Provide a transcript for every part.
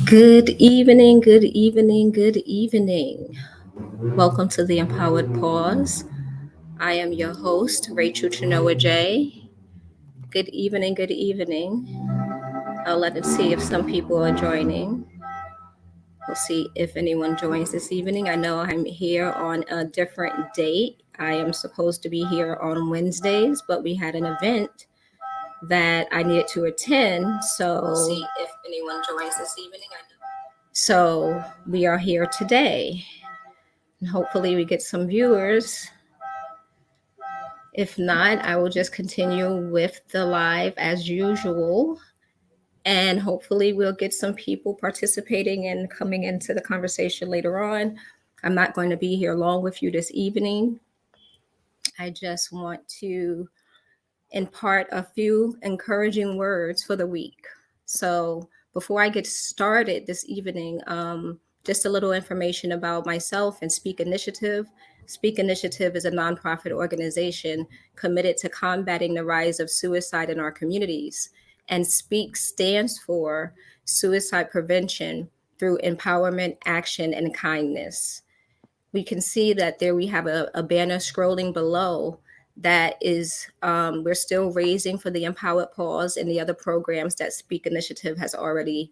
Good evening, good evening, good evening. Welcome to the Empowered Pause. I am your host, Rachel Chinoa J. Good evening, good evening. I'll let us see if some people are joining. We'll see if anyone joins this evening. I know I'm here on a different date. I am supposed to be here on Wednesdays, but we had an event that I needed to attend. So we'll see if anyone joins this evening. So we are here today. And hopefully we get some viewers. If not, I will just continue with the live as usual. And hopefully we'll get some people participating and coming into the conversation later on. I'm not going to be here long with you this evening. I just want to impart a few encouraging words for the week. So before I get started this evening, just a little information about myself and Speak Initiative. Speak Initiative is a nonprofit organization committed to combating the rise of suicide in our communities. And SPEAK stands for Suicide Prevention through Empowerment, Action, and Kindness. We can see that there we have a banner scrolling below that is we're still raising for the Empowered Pause and the other programs that Speak Initiative has already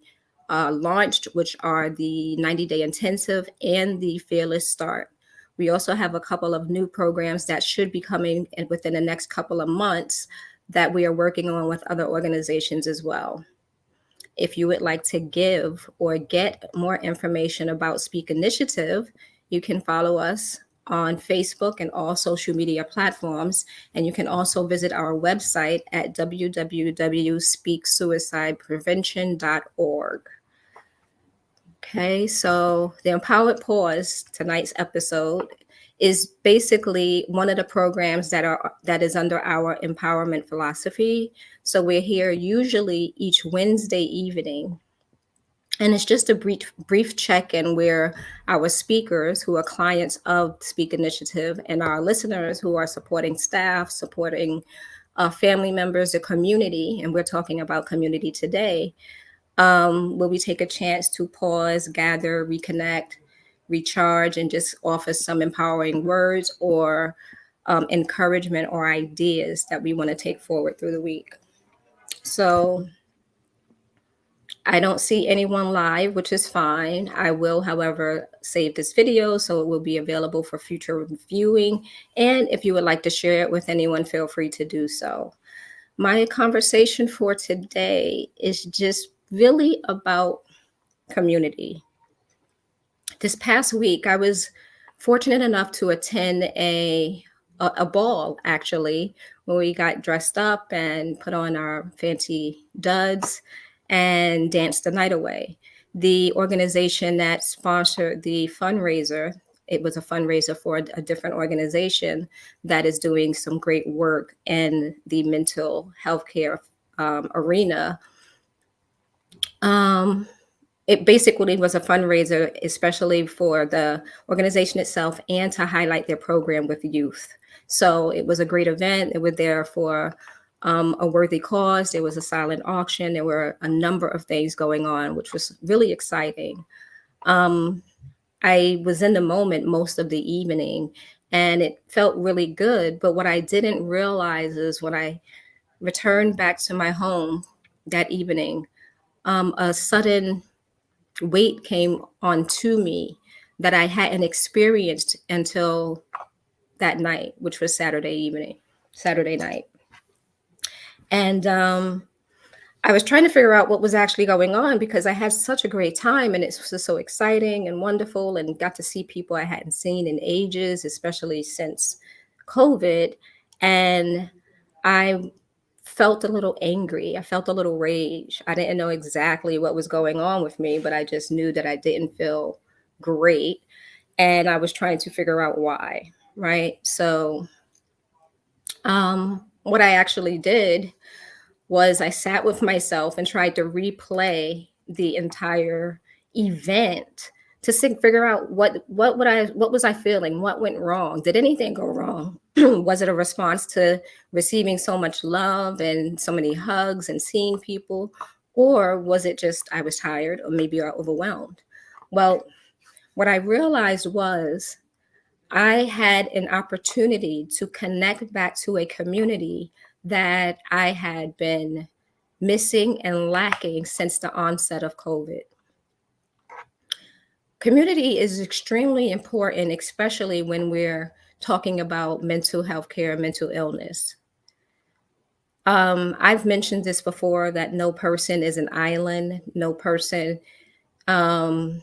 launched, which are the 90-day intensive and the Fearless Start. We also have a couple of new programs that should be coming within the next couple of months that we are working on with other organizations as well. If you would like to give or get more information about Speak Initiative, you can follow us on Facebook and all social media platforms. And you can also visit our website at www.speaksuicideprevention.org. Okay, so the Empowered Pause, tonight's episode, is basically one of the programs that is under our empowerment philosophy. So we're here usually each Wednesday evening, and it's just a brief check-in where our speakers who are clients of Speak Initiative and our listeners who are supporting staff, supporting family members, the community, and we're talking about community today, where we take a chance to pause, gather, reconnect, recharge, and just offer some empowering words or encouragement or ideas that we want to take forward through the week. So I don't see anyone live, which is fine. I will, however, save this video so it will be available for future viewing. And if you would like to share it with anyone, feel free to do so. My conversation for today is just really about community. This past week, I was fortunate enough to attend a ball, actually, where we got dressed up and put on our fancy duds and danced the night away. The organization that sponsored the fundraiser, it was a fundraiser for a different organization that is doing some great work in the mental health care arena. It basically was a fundraiser, especially for the organization itself and to highlight their program with youth. So it was a great event. It was there for a worthy cause. There was a silent auction. There were a number of things going on, which was really exciting. I was in the moment most of the evening and it felt really good. But what I didn't realize is when I returned back to my home that evening, a sudden weight came onto me that I hadn't experienced until that night, which was Saturday night. And I was trying to figure out what was actually going on because I had such a great time and it was just so exciting and wonderful and got to see people I hadn't seen in ages, especially since COVID. And I felt a little angry. I felt a little rage. I didn't know exactly what was going on with me, but I just knew that I didn't feel great. And I was trying to figure out why, right? So what I actually did was I sat with myself and tried to replay the entire event to figure out what was I feeling, what went wrong, did anything go wrong? Was it a response to receiving so much love and so many hugs and seeing people, Or was it just I was tired or maybe overwhelmed? Well, what I realized was I had an opportunity to connect back to a community that I had been missing and lacking since the onset of COVID. Community is extremely important, especially when we're talking about mental health care and mental illness. I've mentioned this before that no person is an island, no person, um,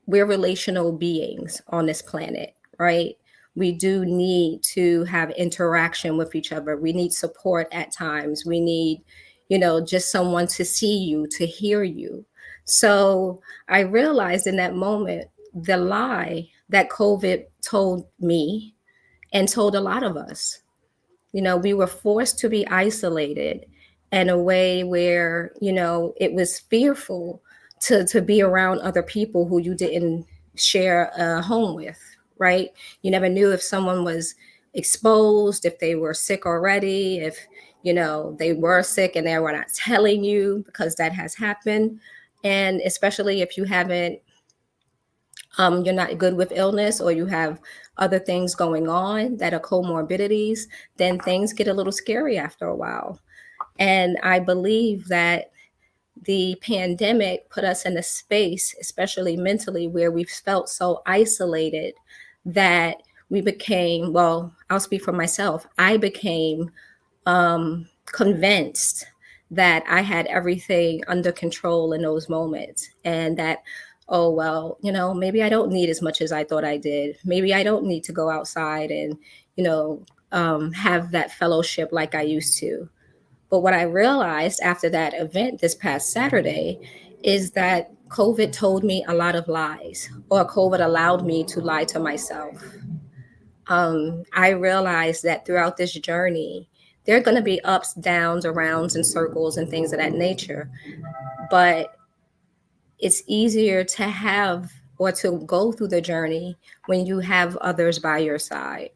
we're relational beings on this planet, right? We do need to have interaction with each other. We need support at times. We need, just someone to see you, to hear you. So I realized in that moment the lie that COVID told me and told a lot of us. We were forced to be isolated in a way where, it was fearful to be around other people who you didn't share a home with, right? You never knew if someone was exposed, if they were sick already, if, they were sick and they were not telling you, because that has happened. And especially if you haven't you're not good with illness or you have other things going on that are comorbidities, then things get a little scary after a while. And I believe that the pandemic put us in a space, especially mentally, where we felt so isolated that we became, well, I'll speak for myself, I became convinced that I had everything under control in those moments, and that, oh, well, maybe I don't need as much as I thought I did. Maybe I don't need to go outside and, have that fellowship like I used to. But what I realized after that event this past Saturday is that COVID told me a lot of lies, or COVID allowed me to lie to myself. I realized that throughout this journey, there are going to be ups, downs, rounds, and circles and things of that nature. But it's easier to have or to go through the journey when you have others by your side.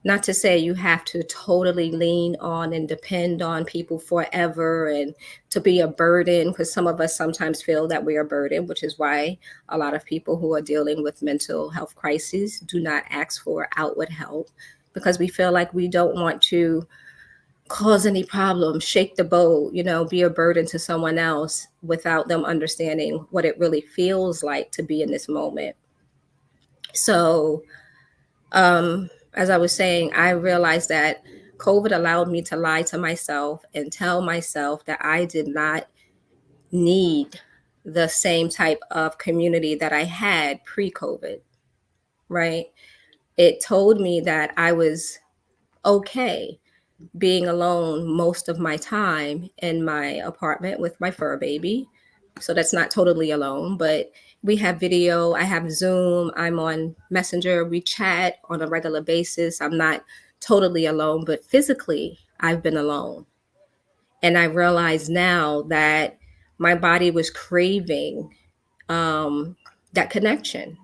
Not to say you have to totally lean on and depend on people forever and to be a burden, because some of us sometimes feel that we are a burden, which is why a lot of people who are dealing with mental health crises do not ask for outward help, because we feel like we don't want to cause any problems, shake the boat, be a burden to someone else without them understanding what it really feels like to be in this moment. So, as I was saying, I realized that COVID allowed me to lie to myself and tell myself that I did not need the same type of community that I had pre-COVID, right? It told me that I was okay being alone most of my time in my apartment with my fur baby. So that's not totally alone, but we have video. I have Zoom. I'm on Messenger. We chat on a regular basis. I'm not totally alone, but physically, I've been alone. And I realize now that my body was craving that connection,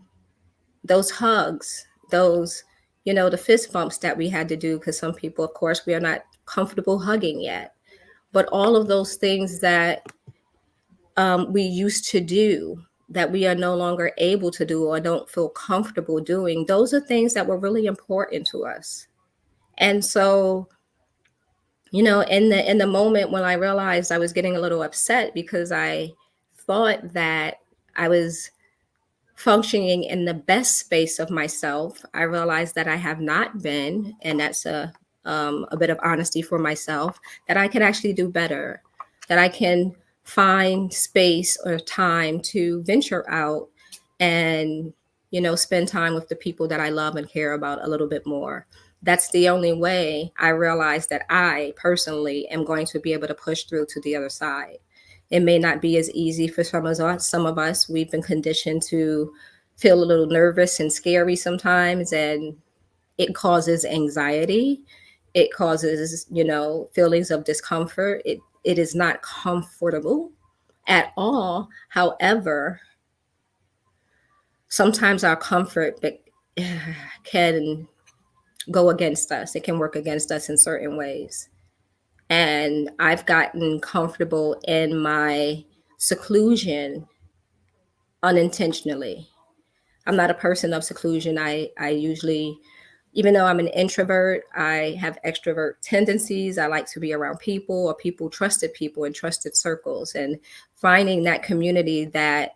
those hugs, those, the fist bumps that we had to do, because some people, of course, we are not comfortable hugging yet. But all of those things that we used to do that we are no longer able to do or don't feel comfortable doing, those are things that were really important to us. And so, in the moment when I realized I was getting a little upset because I thought that I was functioning in the best space of myself, I realized that I have not been, and that's a bit of honesty for myself, that I can actually do better, that I can find space or time to venture out and, spend time with the people that I love and care about a little bit more. That's the only way I realize that I personally am going to be able to push through to the other side. It may not be as easy for some of us. Some of us, we've been conditioned to feel a little nervous and scary sometimes, and it causes anxiety. It causes, feelings of discomfort. It is not comfortable at all. However, sometimes our comfort can go against us. It can work against us in certain ways. And I've gotten comfortable in my seclusion unintentionally. I'm not a person of seclusion. I usually, even though I'm an introvert, I have extrovert tendencies. I like to be around people, or trusted people in trusted circles, and finding that community that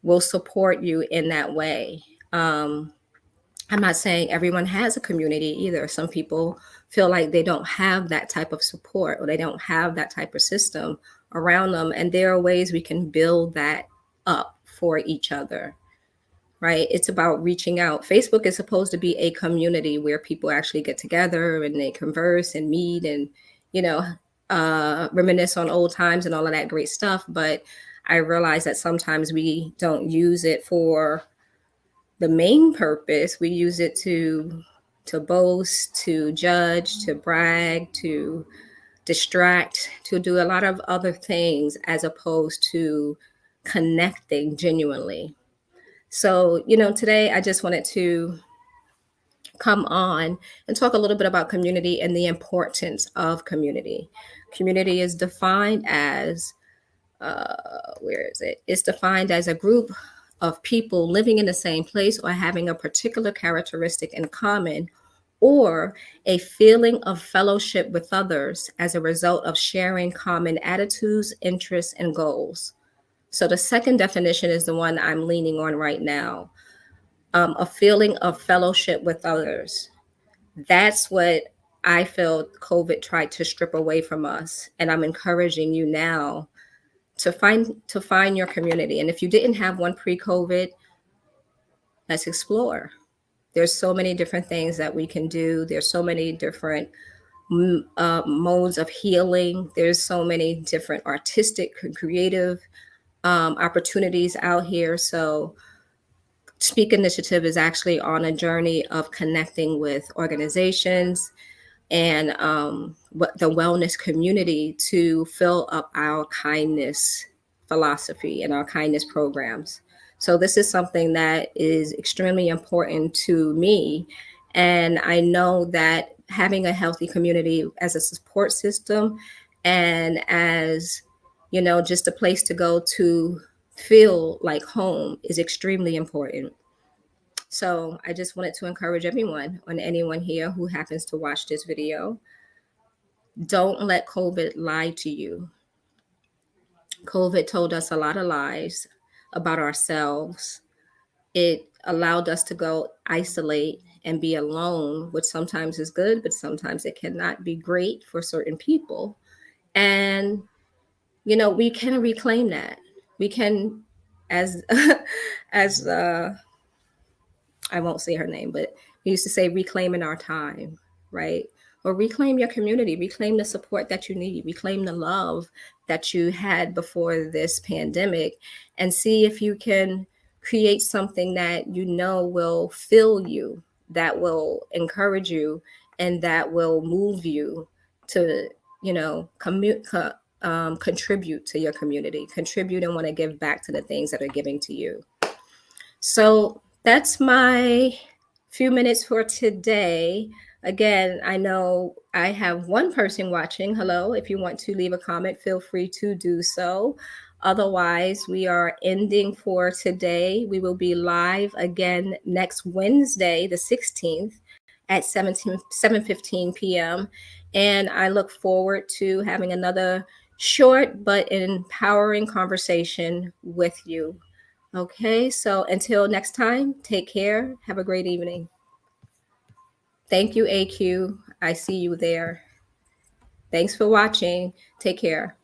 will support you in that way. I'm not saying everyone has a community either. Some people feel like they don't have that type of support, or they don't have that type of system around them. And there are ways we can build that up for each other, right? It's about reaching out. Facebook is supposed to be a community where people actually get together and they converse and meet and, you know, reminisce on old times and all of that great stuff. But I realize that sometimes we don't use it for the main purpose. We use it to boast, to judge, to brag, to distract, to do a lot of other things, as opposed to connecting genuinely. So, today I just wanted to come on and talk a little bit about community and the importance of community. Community is defined as, where is it? It's defined as a group of people living in the same place or having a particular characteristic in common, or a feeling of fellowship with others as a result of sharing common attitudes, interests, and goals. So the second definition is the one I'm leaning on right now. A feeling of fellowship with others. That's what I feel COVID tried to strip away from us. And I'm encouraging you now to find your community. And if you didn't have one pre-COVID, let's explore. There's so many different things that we can do. There's so many different modes of healing. There's so many different artistic, creative opportunities out here. So Speak Initiative is actually on a journey of connecting with organizations and the wellness community to fill up our kindness philosophy and our kindness programs. So this is something that is extremely important to me. And I know that having a healthy community as a support system, and as, just a place to go to feel like home, is extremely important. So I just wanted to encourage everyone, and anyone here who happens to watch this video, don't let COVID lie to you. COVID told us a lot of lies about ourselves. It allowed us to go isolate and be alone, which sometimes is good, but sometimes it cannot be great for certain people. And, we can reclaim that. We can, as, as, I won't say her name, but we used to say reclaiming our time, right? Or reclaim your community, reclaim the support that you need, reclaim the love that you had before this pandemic, and see if you can create something that will fill you, that will encourage you, and that will move you to, contribute to your community, contribute and want to give back to the things that are giving to you. So that's my few minutes for today. Again, I know I have one person watching. Hello. If you want to leave a comment, feel free to do so. Otherwise, we are ending for today. We will be live again next Wednesday, the 16th at 7:15 p.m. And I look forward to having another short but empowering conversation with you. Okay, so until next time, take care. Have a great evening. Thank you, AQ. I see you there. Thanks for watching. Take care.